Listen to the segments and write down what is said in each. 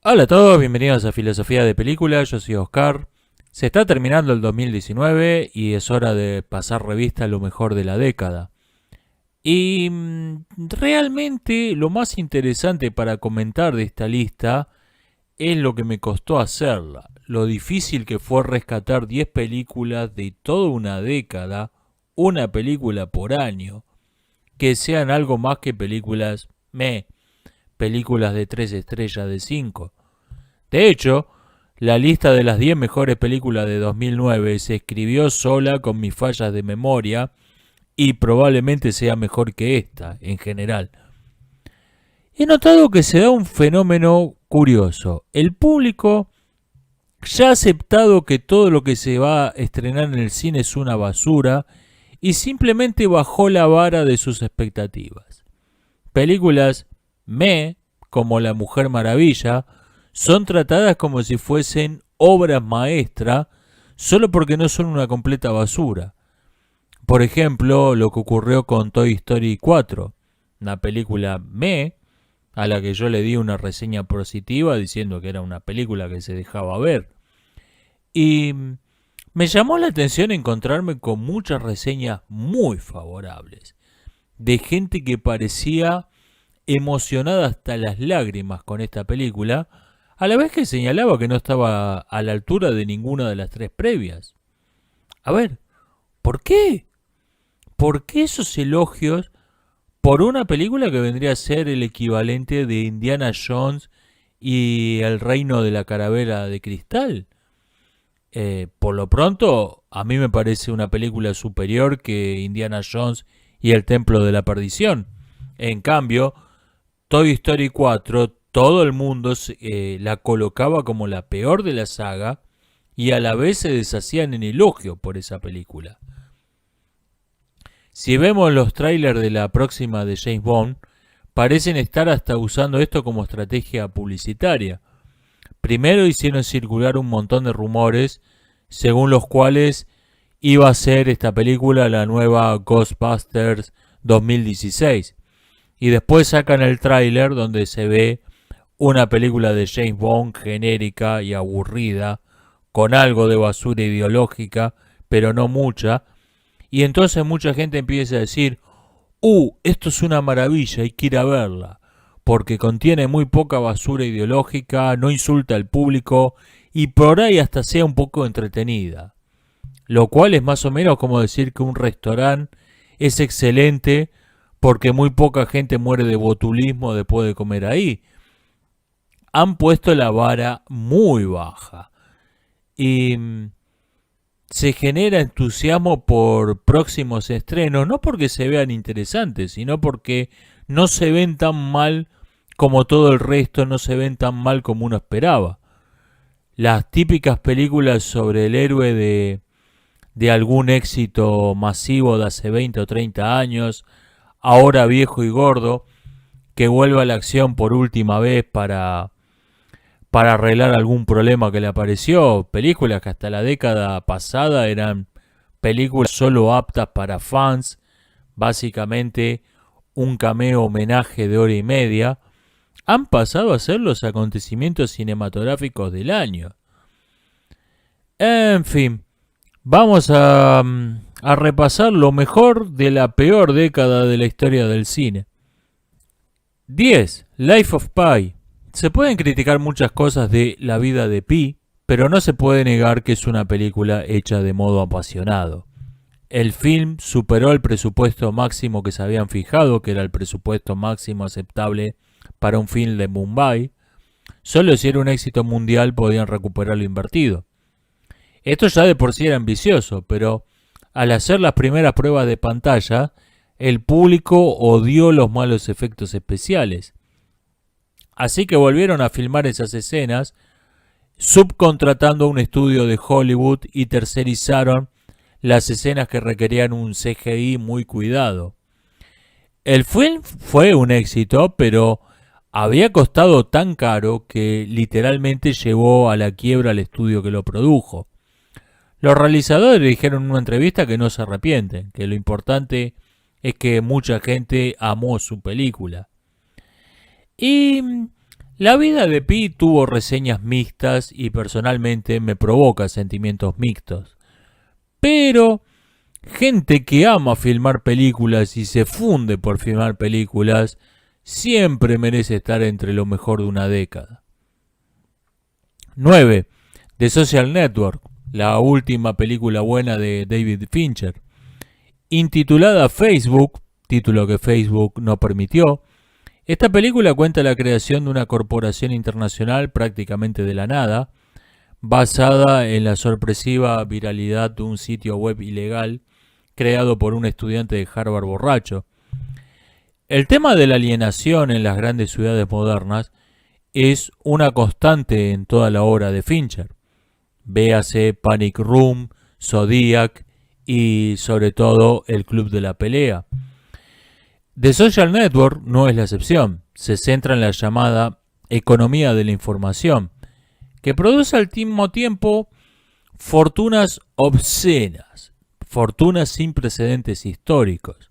Hola a todos, bienvenidos a Filosofía de Películas, yo soy Oscar. Se está terminando el 2019 y es hora de pasar revista a lo mejor de la década. Y realmente lo más interesante para comentar de esta lista es lo que me costó hacerla, lo difícil que fue rescatar 10 películas de toda una década, una película por año, que sean algo más que películas de 3 estrellas de 5. De hecho, la lista de las 10 mejores películas de 2009 se escribió sola con mis fallas de memoria y probablemente sea mejor que esta, en general. He notado que se da un fenómeno curioso. El público ya ha aceptado que todo lo que se va a estrenar en el cine es una basura y simplemente bajó la vara de sus expectativas. Películas como La Mujer Maravilla, son tratadas como si fuesen obras maestras solo porque no son una completa basura. Por ejemplo, lo que ocurrió con Toy Story 4, una película a la que yo le di una reseña positiva diciendo que era una película que se dejaba ver. Y me llamó la atención encontrarme con muchas reseñas muy favorables, de gente que parecía emocionada hasta las lágrimas con esta película, a la vez que señalaba que no estaba a la altura de ninguna de las tres previas. A ver, ¿por qué? ¿Por qué esos elogios por una película que vendría a ser el equivalente de Indiana Jones y El Reino de la Calavera de Cristal? Por lo pronto, a mí me parece una película superior que Indiana Jones y El Templo de la Perdición. En cambio, Toy Story 4, todo el mundo la colocaba como la peor de la saga y a la vez se deshacían en elogio por esa película. Si vemos los trailers de la próxima de James Bond, parecen estar hasta usando esto como estrategia publicitaria. Primero hicieron circular un montón de rumores según los cuales iba a ser esta película la nueva Ghostbusters 2016. Y después sacan el tráiler donde se ve una película de James Bond genérica y aburrida, con algo de basura ideológica, pero no mucha. Y entonces mucha gente empieza a decir, esto es una maravilla, hay que ir a verla, porque contiene muy poca basura ideológica, no insulta al público y por ahí hasta sea un poco entretenida. Lo cual es más o menos como decir que un restaurante es excelente porque muy poca gente muere de botulismo después de comer ahí. Han puesto la vara muy baja y se genera entusiasmo por próximos estrenos, no porque se vean interesantes, sino porque no se ven tan mal como todo el resto, no se ven tan mal como uno esperaba. Las típicas películas sobre el héroe de algún éxito masivo de hace 20 o 30 años, ahora viejo y gordo, que vuelve a la acción por última vez para arreglar algún problema que le apareció. Películas que hasta la década pasada eran películas solo aptas para fans, básicamente un cameo homenaje de hora y media, han pasado a ser los acontecimientos cinematográficos del año. En fin, vamos a repasar lo mejor de la peor década de la historia del cine. 10. Life of Pi. Se pueden criticar muchas cosas de La vida de Pi, pero no se puede negar que es una película hecha de modo apasionado. El film superó el presupuesto máximo que se habían fijado, que era el presupuesto máximo aceptable para un film de Mumbai. Solo si era un éxito mundial podían recuperar lo invertido. Esto ya de por sí era ambicioso, pero al hacer las primeras pruebas de pantalla, el público odió los malos efectos especiales. Así que volvieron a filmar esas escenas, subcontratando a un estudio de Hollywood y tercerizaron las escenas que requerían un CGI muy cuidado. El film fue un éxito, pero había costado tan caro que literalmente llevó a la quiebra al estudio que lo produjo. Los realizadores dijeron en una entrevista que no se arrepienten, que lo importante es que mucha gente amó su película. Y La vida de Pi tuvo reseñas mixtas y personalmente me provoca sentimientos mixtos. Pero gente que ama filmar películas y se funde por filmar películas siempre merece estar entre lo mejor de una década. 9. The Social Network, la última película buena de David Fincher. Intitulada Facebook, título que Facebook no permitió, esta película cuenta la creación de una corporación internacional prácticamente de la nada, basada en la sorpresiva viralidad de un sitio web ilegal creado por un estudiante de Harvard borracho. El tema de la alienación en las grandes ciudades modernas es una constante en toda la obra de Fincher. Véase Panic Room, Zodiac y sobre todo El Club de la Pelea. The Social Network no es la excepción. Se centra en la llamada economía de la información, que produce al mismo tiempo fortunas obscenas, fortunas sin precedentes históricos.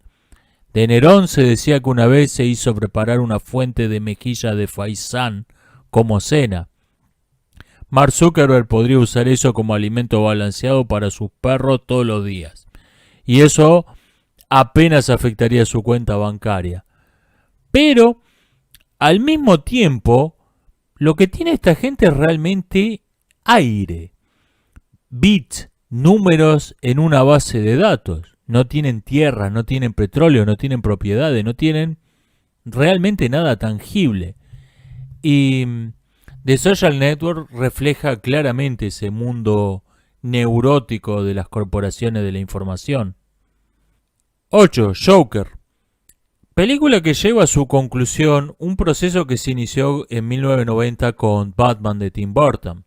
De Nerón se decía que una vez se hizo preparar una fuente de mejilla de faisán como cena. Mark Zuckerberg podría usar eso como alimento balanceado para sus perros todos los días. Y eso apenas afectaría su cuenta bancaria. Pero, al mismo tiempo, lo que tiene esta gente es realmente aire. Bits, números en una base de datos. No tienen tierra, no tienen petróleo, no tienen propiedades, no tienen realmente nada tangible. Y The Social Network refleja claramente ese mundo neurótico de las corporaciones de la información. 8. Joker. Película que lleva a su conclusión un proceso que se inició en 1990 con Batman de Tim Burton,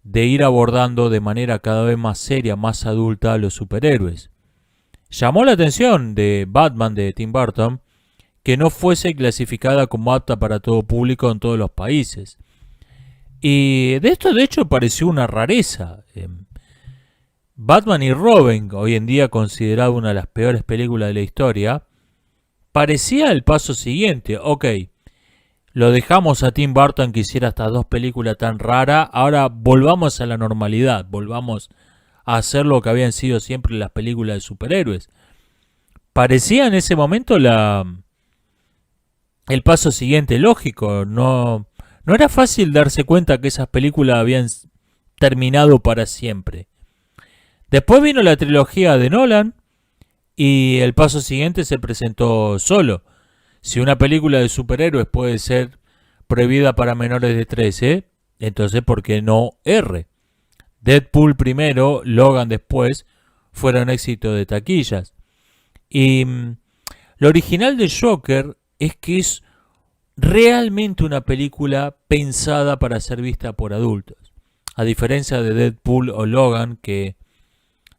de ir abordando de manera cada vez más seria, más adulta a los superhéroes. Llamó la atención de Batman de Tim Burton que no fuese clasificada como apta para todo público en todos los países. Y de esto de hecho pareció una rareza. Batman y Robin, hoy en día considerada una de las peores películas de la historia, parecía el paso siguiente. Ok, lo dejamos a Tim Burton que hiciera estas dos películas tan raras, ahora volvamos a la normalidad, volvamos a hacer lo que habían sido siempre las películas de superhéroes. Parecía en ese momento el paso siguiente lógico. No era fácil darse cuenta que esas películas habían terminado para siempre. Después vino la trilogía de Nolan y el paso siguiente se presentó solo. Si una película de superhéroes puede ser prohibida para menores de 13, entonces ¿por qué no R? Deadpool primero, Logan después, fueron éxitos de taquillas. Y lo original de Joker es que es realmente una película pensada para ser vista por adultos. A diferencia de Deadpool o Logan, que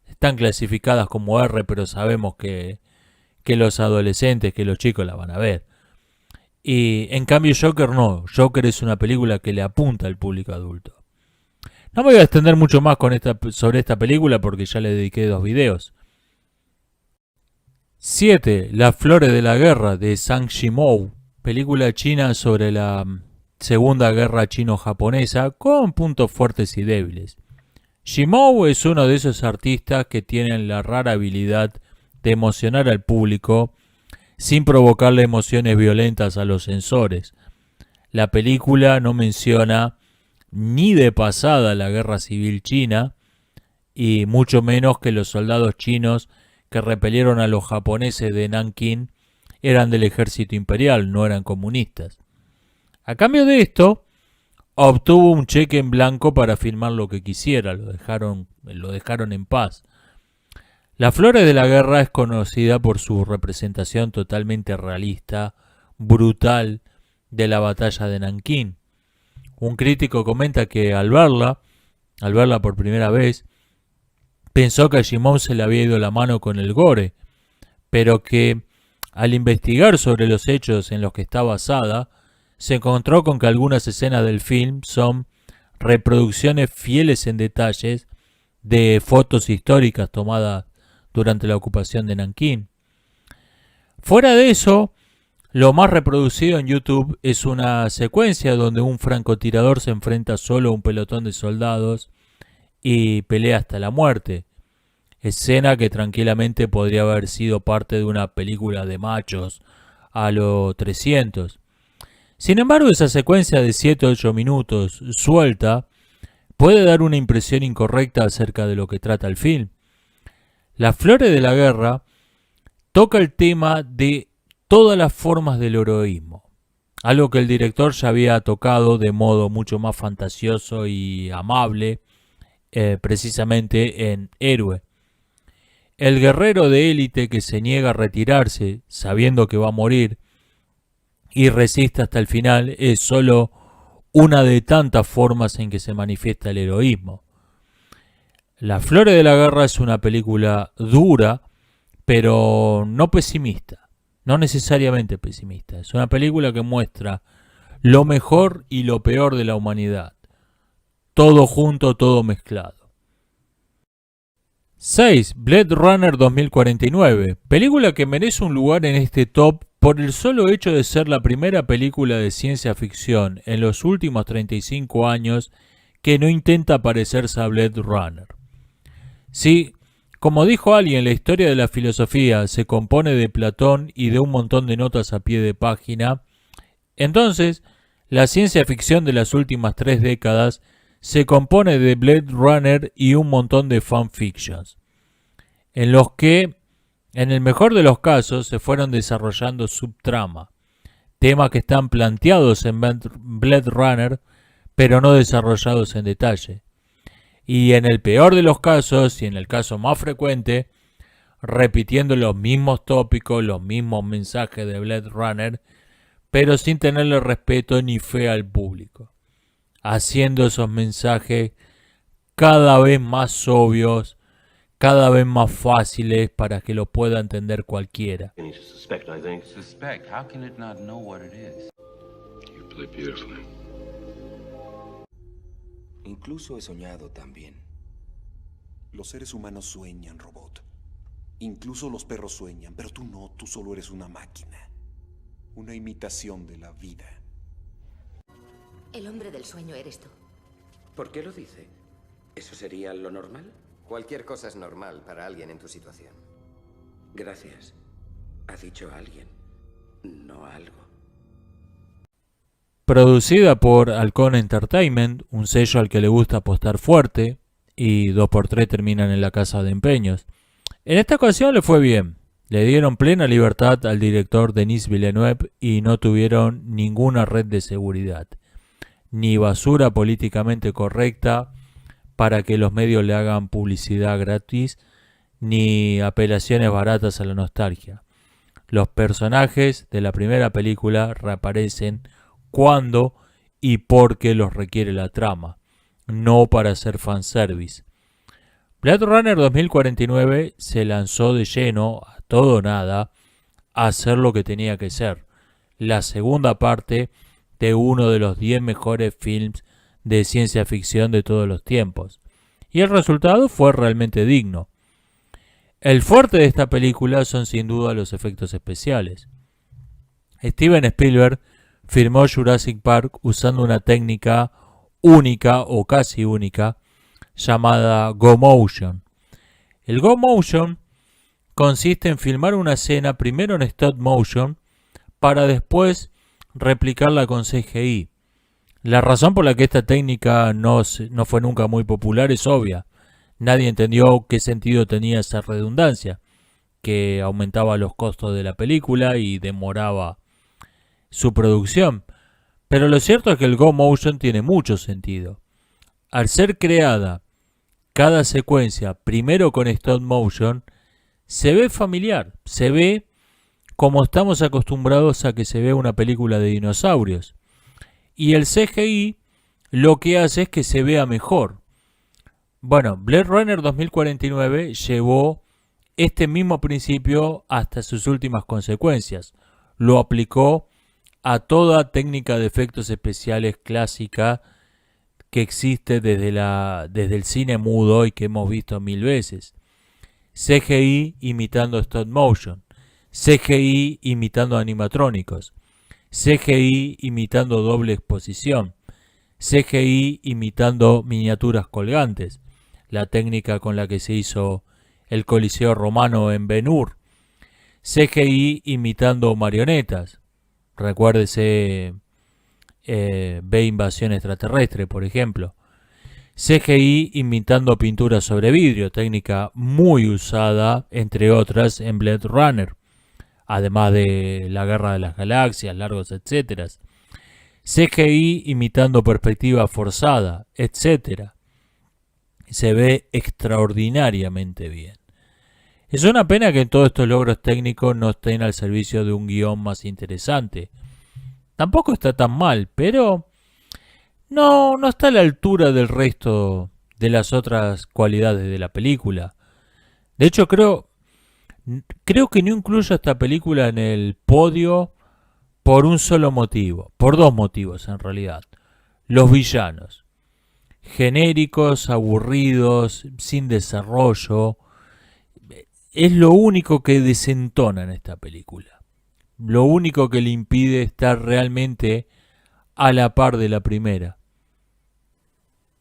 están clasificadas como R, pero sabemos que los adolescentes, que los chicos la van a ver. Y en cambio Joker no. Joker es una película que le apunta al público adulto. No me voy a extender mucho más sobre esta película porque ya le dediqué 2 videos. 7. Las flores de la guerra de Zhang Yimou. Película china sobre la Segunda Guerra Chino-Japonesa con puntos fuertes y débiles. Yimou es uno de esos artistas que tienen la rara habilidad de emocionar al público sin provocarle emociones violentas a los sensores. La película no menciona ni de pasada la guerra civil china y mucho menos que los soldados chinos que repelieron a los japoneses de Nankín eran del ejército imperial, no eran comunistas. A cambio de esto, obtuvo un cheque en blanco para filmar lo que quisiera, lo dejaron en paz. Las flores de la guerra es conocida por su representación totalmente realista, brutal, de la batalla de Nankín. Un crítico comenta que al verla por primera vez, pensó que a Yimou se le había ido la mano con el gore, pero que al investigar sobre los hechos en los que está basada, se encontró con que algunas escenas del film son reproducciones fieles en detalles de fotos históricas tomadas durante la ocupación de Nankín. Fuera de eso, Lo más reproducido en YouTube es una secuencia donde un francotirador se enfrenta solo a un pelotón de soldados y pelea hasta la muerte. Escena que tranquilamente podría haber sido parte de una película de machos a lo 300. Sin embargo, esa secuencia de 7-8 minutos suelta puede dar una impresión incorrecta acerca de lo que trata el film. Las Flores de la Guerra toca el tema de todas las formas del heroísmo, algo que el director ya había tocado de modo mucho más fantasioso y amable, precisamente en Héroe. El guerrero de élite que se niega a retirarse sabiendo que va a morir y resiste hasta el final es solo una de tantas formas en que se manifiesta el heroísmo. Las Flores de la Guerra es una película dura, pero no pesimista, no necesariamente pesimista. Es una película que muestra lo mejor y lo peor de la humanidad, todo junto, todo mezclado. 6. Blade Runner 2049, película que merece un lugar en este top por el solo hecho de ser la primera película de ciencia ficción en los últimos 35 años que no intenta parecerse a Blade Runner. Sí, como dijo alguien, la historia de la filosofía se compone de Platón y de un montón de notas a pie de página. Entonces, la ciencia ficción de las últimas 3 décadas se compone de Blade Runner y un montón de fanfictions, en los que, en el mejor de los casos, se fueron desarrollando subtrama, temas que están planteados en Blade Runner, pero no desarrollados en detalle. Y en el peor de los casos, y en el caso más frecuente, repitiendo los mismos tópicos, los mismos mensajes de Blade Runner, pero sin tenerle respeto ni fe al público, haciendo esos mensajes cada vez más obvios, cada vez más fáciles para que lo pueda entender cualquiera. Suspect? How can it not know what it is? You play beautifully. Incluso he soñado también. Los seres humanos sueñan, robot. Incluso los perros sueñan, pero tú no, tú solo eres una máquina. Una imitación de la vida. El hombre del sueño eres tú. ¿Por qué lo dice? ¿Eso sería lo normal? Cualquier cosa es normal para alguien en tu situación. Gracias. Ha dicho alguien, no algo. Producida por Halcón Entertainment, un sello al que le gusta apostar fuerte, y 2x3 terminan en la casa de empeños. En esta ocasión le fue bien. Le dieron plena libertad al director Denis Villeneuve y no tuvieron ninguna red de seguridad, ni basura políticamente correcta para que los medios le hagan publicidad gratis, ni apelaciones baratas a la nostalgia. Los personajes de la primera película reaparecen cuando y porque los requiere la trama, no para hacer fanservice. Blade Runner 2049 se lanzó de lleno, a todo o nada, a hacer lo que tenía que ser, la segunda parte de uno de los 10 mejores films de ciencia ficción de todos los tiempos, y el resultado fue realmente digno. El fuerte de esta película son sin duda los efectos especiales. Steven Spielberg filmó Jurassic Park usando una técnica única o casi única llamada Go Motion. El Go Motion consiste en filmar una escena primero en stop motion para después replicarla con CGI. La razón por la que esta técnica no fue nunca muy popular es obvia. Nadie entendió qué sentido tenía esa redundancia, que aumentaba los costos de la película y demoraba su producción. Pero lo cierto es que el Go Motion tiene mucho sentido. Al ser creada cada secuencia primero con stop motion, se ve familiar, se ve como estamos acostumbrados a que se vea una película de dinosaurios. Y el CGI lo que hace es que se vea mejor. Bueno, Blade Runner 2049 llevó este mismo principio hasta sus últimas consecuencias. Lo aplicó a toda técnica de efectos especiales clásica que existe desde el cine mudo y que hemos visto 1000 veces. CGI imitando stop motion. CGI imitando animatrónicos, CGI imitando doble exposición, CGI imitando miniaturas colgantes, la técnica con la que se hizo el Coliseo Romano en Ben-Hur, CGI imitando marionetas, recuérdese Ve Invasión Extraterrestre, por ejemplo, CGI imitando pintura sobre vidrio, técnica muy usada, entre otras, en Blade Runner, además de la Guerra de las Galaxias, largos etcétera. CGI imitando perspectiva forzada, etc. Se ve extraordinariamente bien. Es una pena que todos estos logros técnicos no estén al servicio de un guión más interesante. Tampoco está tan mal, pero no está a la altura del resto de las otras cualidades de la película. De hecho, creo que no incluyo esta película en el podio por un solo motivo, por dos motivos en realidad. Los villanos, genéricos, aburridos, sin desarrollo, es lo único que desentona en esta película. Lo único que le impide estar realmente a la par de la primera.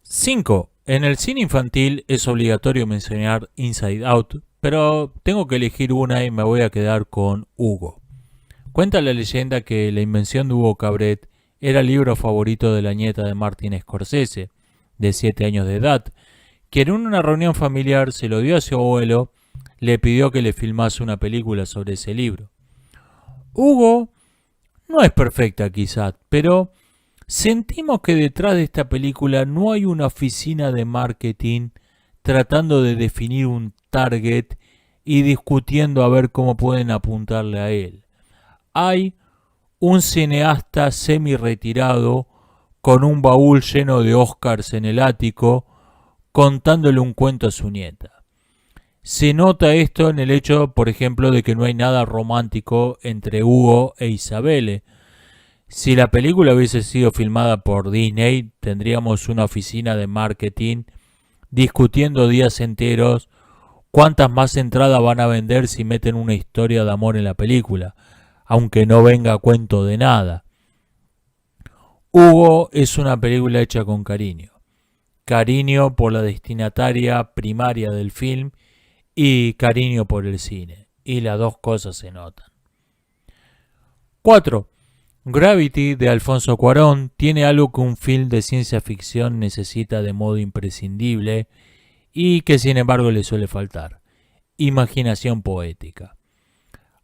5. En el cine infantil es obligatorio mencionar Inside Out, pero tengo que elegir una y me voy a quedar con Hugo. Cuenta la leyenda que La invención de Hugo Cabret era el libro favorito de la nieta de Martin Scorsese, de 7 años de edad, quien en una reunión familiar se lo dio a su abuelo, le pidió que le filmase una película sobre ese libro. Hugo no es perfecta quizás, pero sentimos que detrás de esta película no hay una oficina de marketing tratando de definir un target y discutiendo a ver cómo pueden apuntarle a él. Hay un cineasta semi-retirado con un baúl lleno de Oscars en el ático contándole un cuento a su nieta. Se nota esto en el hecho, por ejemplo, de que no hay nada romántico entre Hugo e Isabelle. Si la película hubiese sido filmada por Disney, tendríamos una oficina de marketing discutiendo días enteros cuántas más entradas van a vender si meten una historia de amor en la película, aunque no venga a cuento de nada. Hugo es una película hecha con cariño. Cariño por la destinataria primaria del film y cariño por el cine. Y las dos cosas se notan. 4. Gravity de Alfonso Cuarón tiene algo que un film de ciencia ficción necesita de modo imprescindible y que sin embargo le suele faltar: imaginación poética.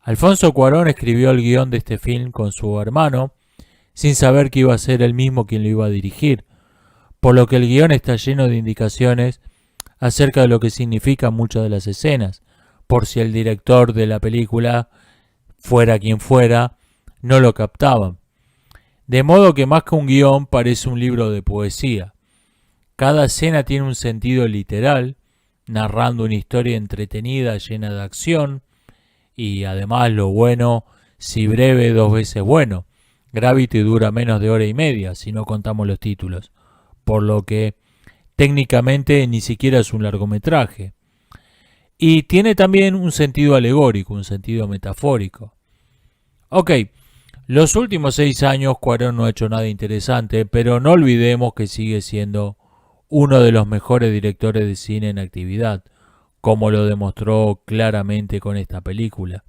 Alfonso Cuarón escribió el guión de este film con su hermano sin saber que iba a ser él mismo quien lo iba a dirigir, por lo que el guión está lleno de indicaciones acerca de lo que significan muchas de las escenas, por si el director de la película, fuera quien fuera, no lo captaban. De modo que más que un guión parece un libro de poesía. Cada escena tiene un sentido literal, narrando una historia entretenida llena de acción, y además lo bueno, si breve, 2 veces bueno. Gravity dura menos de hora y media, si no contamos los títulos, por lo que técnicamente ni siquiera es un largometraje. Y tiene también un sentido alegórico, un sentido metafórico. Ok, los últimos 6 años Cuarón no ha hecho nada interesante, pero no olvidemos que sigue siendo uno de los mejores directores de cine en actividad, como lo demostró claramente con esta película.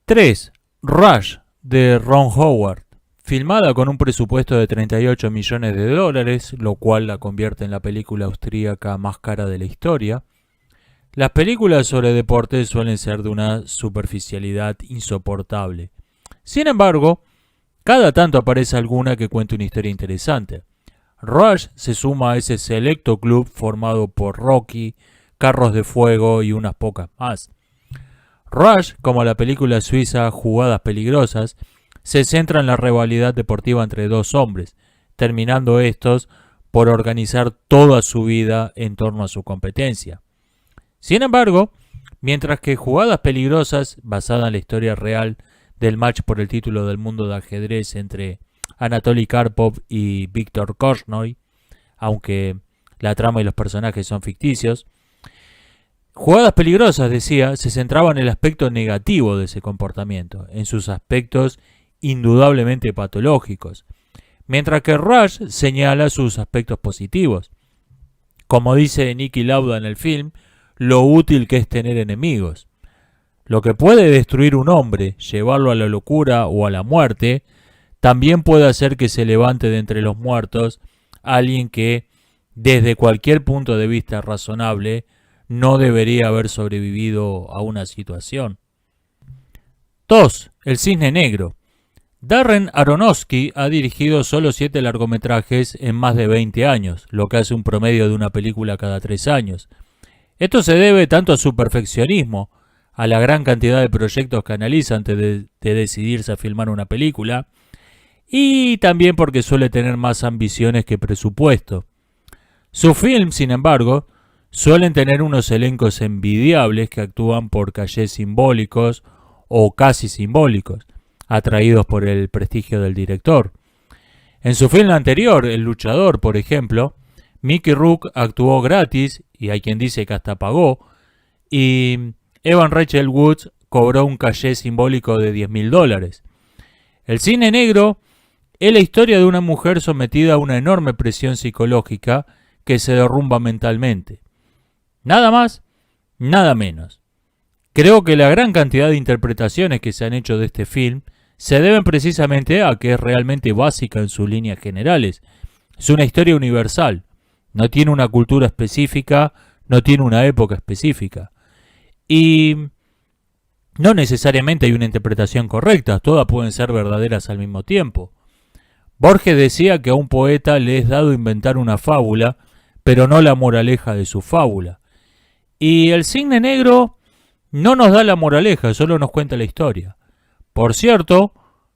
3. Rush de Ron Howard. Filmada con un presupuesto de $38 millones, lo cual la convierte en la película austríaca más cara de la historia. Las películas sobre deporte suelen ser de una superficialidad insoportable. Sin embargo, cada tanto aparece alguna que cuente una historia interesante. Rush se suma a ese selecto club formado por Rocky, Carros de Fuego y unas pocas más. Rush, como la película suiza Jugadas Peligrosas, se centra en la rivalidad deportiva entre dos hombres, terminando estos por organizar toda su vida en torno a su competencia. Sin embargo, mientras que Jugadas Peligrosas, basada en la historia real del match por el título del mundo de ajedrez entre Anatoly Karpov y Víctor Korchnoi, aunque la trama y los personajes son ficticios, Jugadas peligrosas, decía, se centraban en el aspecto negativo de ese comportamiento, en sus aspectos indudablemente patológicos, mientras que Rush señala sus aspectos positivos. Como dice Niki Lauda en el film, lo útil que es tener enemigos. Lo que puede destruir un hombre, llevarlo a la locura o a la muerte, también puede hacer que se levante de entre los muertos alguien que, desde cualquier punto de vista razonable, no debería haber sobrevivido a una situación. 2. El Cisne Negro. Darren Aronofsky ha dirigido solo 7 largometrajes en más de 20 años, lo que hace un promedio de una película cada 3 años. Esto se debe tanto a su perfeccionismo, a la gran cantidad de proyectos que analiza antes de decidirse a filmar una película, y también porque suele tener más ambiciones que presupuesto. Sus films, sin embargo, suelen tener unos elencos envidiables que actúan por cachés simbólicos o casi simbólicos, atraídos por el prestigio del director. En su film anterior, El Luchador, por ejemplo, Mickey Rourke actuó gratis, y hay quien dice que hasta pagó, y Evan Rachel Wood cobró un caché simbólico de $10.000. El Cisne Negro es la historia de una mujer sometida a una enorme presión psicológica que se derrumba mentalmente. Nada más, nada menos. Creo que la gran cantidad de interpretaciones que se han hecho de este film se deben precisamente a que es realmente básica en sus líneas generales. Es una historia universal. No tiene una cultura específica, no tiene una época específica. Y no necesariamente hay una interpretación correcta, todas pueden ser verdaderas al mismo tiempo. Borges decía que a un poeta le es dado inventar una fábula, pero no la moraleja de su fábula. Y el Cisne Negro no nos da la moraleja, solo nos cuenta la historia. Por cierto,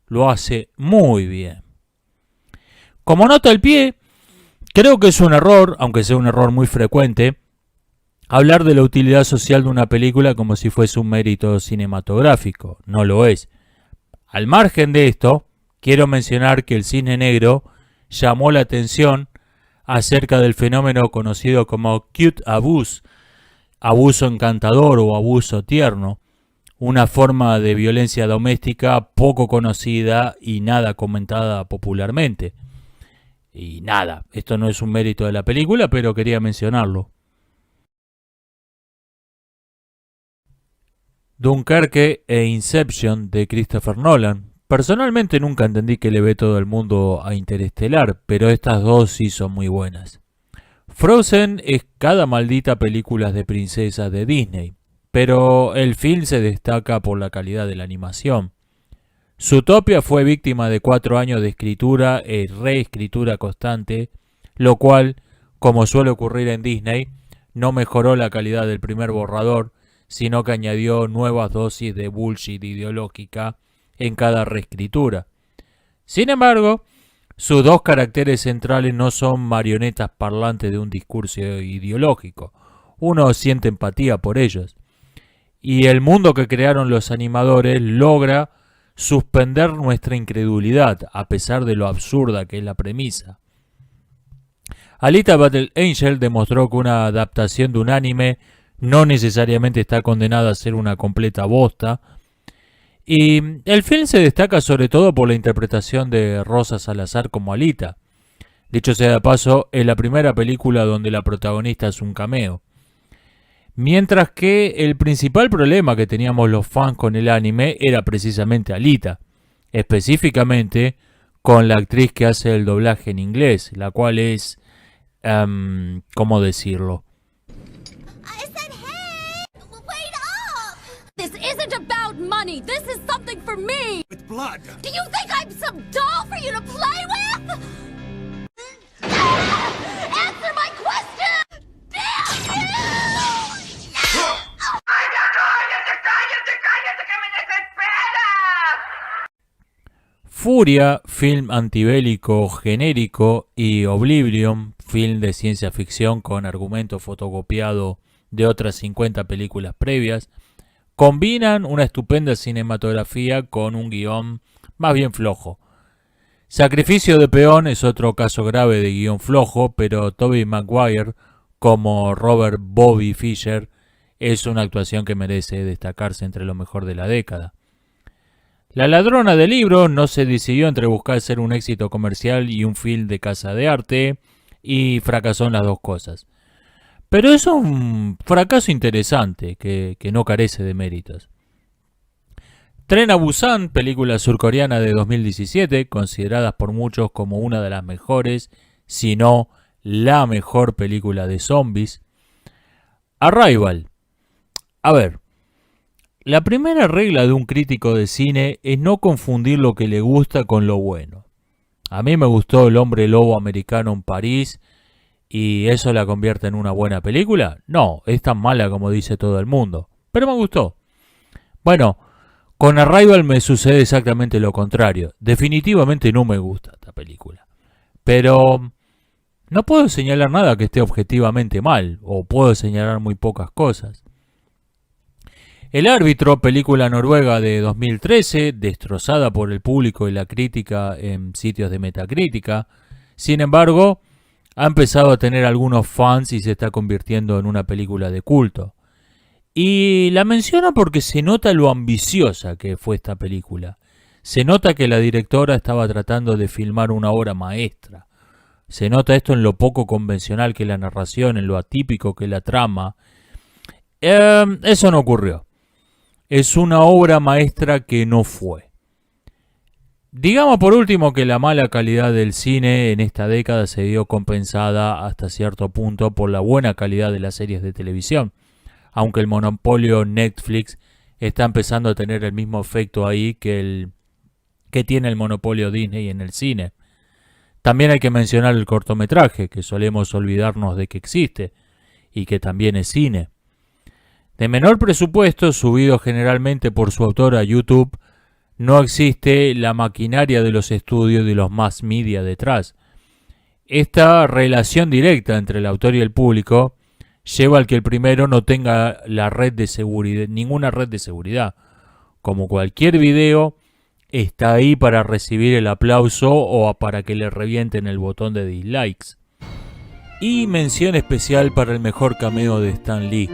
lo hace muy bien. Como nota al pie, creo que es un error, aunque sea un error muy frecuente, hablar de la utilidad social de una película como si fuese un mérito cinematográfico. No lo es. Al margen de esto, quiero mencionar que el Cisne Negro llamó la atención acerca del fenómeno conocido como cute abuse, abuso encantador o abuso tierno, una forma de violencia doméstica poco conocida y nada comentada popularmente. Y nada, esto no es un mérito de la película, pero quería mencionarlo. Dunkerque e Inception de Christopher Nolan. Personalmente nunca entendí que le ve todo el mundo a Interestelar, pero estas dos sí son muy buenas. Frozen es cada maldita película de princesas de Disney, pero el film se destaca por la calidad de la animación. Zootopia fue víctima de 4 años de escritura y reescritura constante, lo cual, como suele ocurrir en Disney, no mejoró la calidad del primer borrador, sino que añadió nuevas dosis de bullshit ideológica en cada reescritura. Sin embargo, sus dos caracteres centrales no son marionetas parlantes de un discurso ideológico. Uno siente empatía por ellos. Y el mundo que crearon los animadores logra suspender nuestra incredulidad, a pesar de lo absurda que es la premisa. Alita Battle Angel demostró que una adaptación de un anime no necesariamente está condenada a ser una completa bosta. Y el film se destaca sobre todo por la interpretación de Rosa Salazar como Alita. Dicho sea de paso, es la primera película donde la protagonista es un cameo. Mientras que el principal problema que teníamos los fans con el anime era precisamente Alita. Específicamente con la actriz que hace el doblaje en inglés, la cual es... ¿cómo decirlo? This isn't about money. This is something for me. With blood. Do you think I'm some doll for you to play with? Answer my question! Damn you! ¡Cállate, que me desespera! Furia, film antibélico genérico, y Oblivion, film de ciencia ficción con argumento fotocopiado de otras 50 películas previas, combinan una estupenda cinematografía con un guión más bien flojo. Sacrificio de peón es otro caso grave de guión flojo, pero Tobey Maguire como Robert Bobby Fischer es una actuación que merece destacarse entre lo mejor de la década. La ladrona de libros no se decidió entre buscar ser un éxito comercial y un film de casa de arte, y fracasó en las dos cosas. Pero es un fracaso interesante que no carece de méritos. Tren a Busan, película surcoreana de 2017, considerada por muchos como una de las mejores, si no la mejor película de zombies. Arrival. A ver, la primera regla de un crítico de cine es no confundir lo que le gusta con lo bueno. A mí me gustó El hombre lobo americano en París, ¿y eso la convierte en una buena película? No, es tan mala como dice todo el mundo, pero me gustó. Bueno, con Arrival me sucede exactamente lo contrario. Definitivamente no me gusta esta película. Pero no puedo señalar nada que esté objetivamente mal, o puedo señalar muy pocas cosas. El árbitro, película noruega de 2013, destrozada por el público y la crítica en sitios de Metacrítica, sin embargo, ha empezado a tener algunos fans y se está convirtiendo en una película de culto. Y la menciono porque se nota lo ambiciosa que fue esta película. Se nota que la directora estaba tratando de filmar una obra maestra. Se nota esto en lo poco convencional que la narración, en lo atípico que la trama. Eso no ocurrió. Es una obra maestra que no fue. Digamos por último que la mala calidad del cine en esta década se vio compensada hasta cierto punto por la buena calidad de las series de televisión, aunque el monopolio Netflix está empezando a tener el mismo efecto ahí que tiene el monopolio Disney en el cine. También hay que mencionar el cortometraje, que solemos olvidarnos de que existe y que también es cine. De menor presupuesto, subido generalmente por su autor a YouTube, no existe la maquinaria de los estudios y los mass media detrás. Esta relación directa entre el autor y el público lleva al que el primero no tenga la red de seguridad, ninguna red de seguridad. Como cualquier video, está ahí para recibir el aplauso o para que le revienten el botón de dislikes. Y mención especial para el mejor cameo de Stan Lee.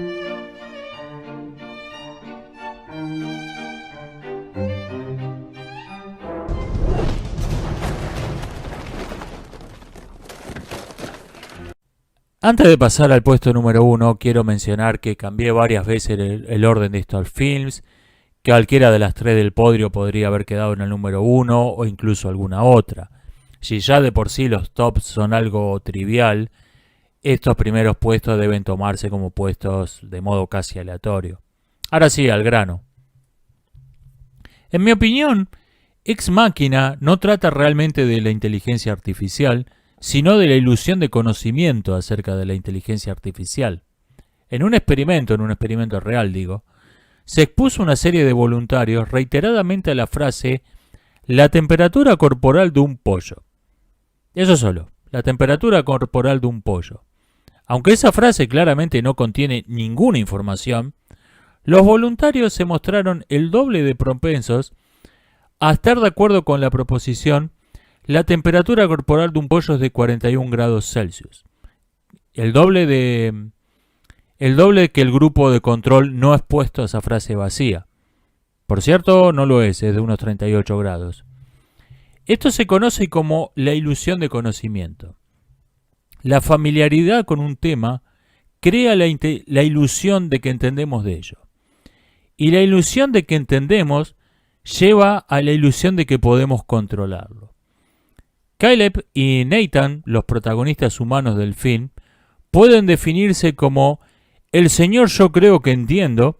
Antes de pasar al puesto número 1, quiero mencionar que cambié varias veces el orden de estos films, que cualquiera de las tres del podio podría haber quedado en el número 1 o incluso alguna otra. Si ya de por sí los tops son algo trivial, estos primeros puestos deben tomarse como puestos de modo casi aleatorio. Ahora sí, al grano. En mi opinión, Ex Machina no trata realmente de la inteligencia artificial, sino de la ilusión de conocimiento acerca de la inteligencia artificial. En un experimento real digo, se expuso una serie de voluntarios reiteradamente a la frase la temperatura corporal de un pollo. Eso solo, la temperatura corporal de un pollo. Aunque esa frase claramente no contiene ninguna información, los voluntarios se mostraron el doble de propensos a estar de acuerdo con la proposición la temperatura corporal de un pollo es de 41 grados Celsius. El doble que el grupo de control no expuesto a esa frase vacía. Por cierto, no lo es de unos 38 grados. Esto se conoce como la ilusión de conocimiento. La familiaridad con un tema crea la ilusión de que entendemos de ello. Y la ilusión de que entendemos lleva a la ilusión de que podemos controlarlo. Caleb y Nathan, los protagonistas humanos del film, pueden definirse como el señor yo creo que entiendo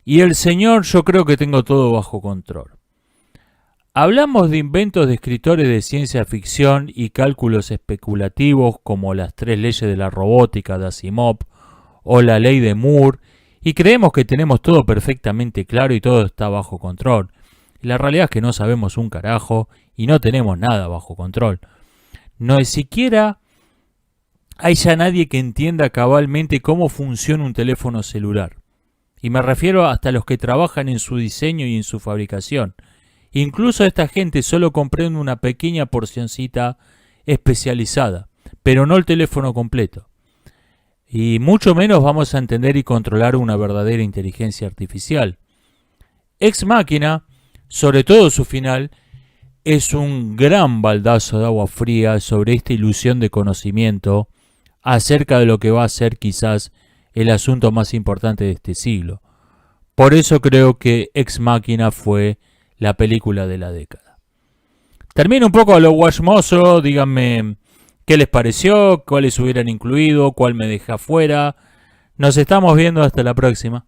y el señor yo creo que tengo todo bajo control. Hablamos de inventos de escritores de ciencia ficción y cálculos especulativos como las 3 leyes de la robótica de Asimov o la ley de Moore y creemos que tenemos todo perfectamente claro y todo está bajo control. La realidad es que no sabemos un carajo y no tenemos nada bajo control. No es siquiera hay ya nadie que entienda cabalmente cómo funciona un teléfono celular. Y me refiero hasta los que trabajan en su diseño y en su fabricación. Incluso esta gente solo comprende una pequeña porcioncita especializada, pero no el teléfono completo. Y mucho menos vamos a entender y controlar una verdadera inteligencia artificial. Ex Machina, sobre todo su final, es un gran baldazo de agua fría sobre esta ilusión de conocimiento acerca de lo que va a ser quizás el asunto más importante de este siglo. Por eso creo que Ex Machina fue la película de la década. Termino un poco a lo guachmoso, díganme qué les pareció, cuáles hubieran incluido, cuál me deja fuera. Nos estamos viendo, hasta la próxima.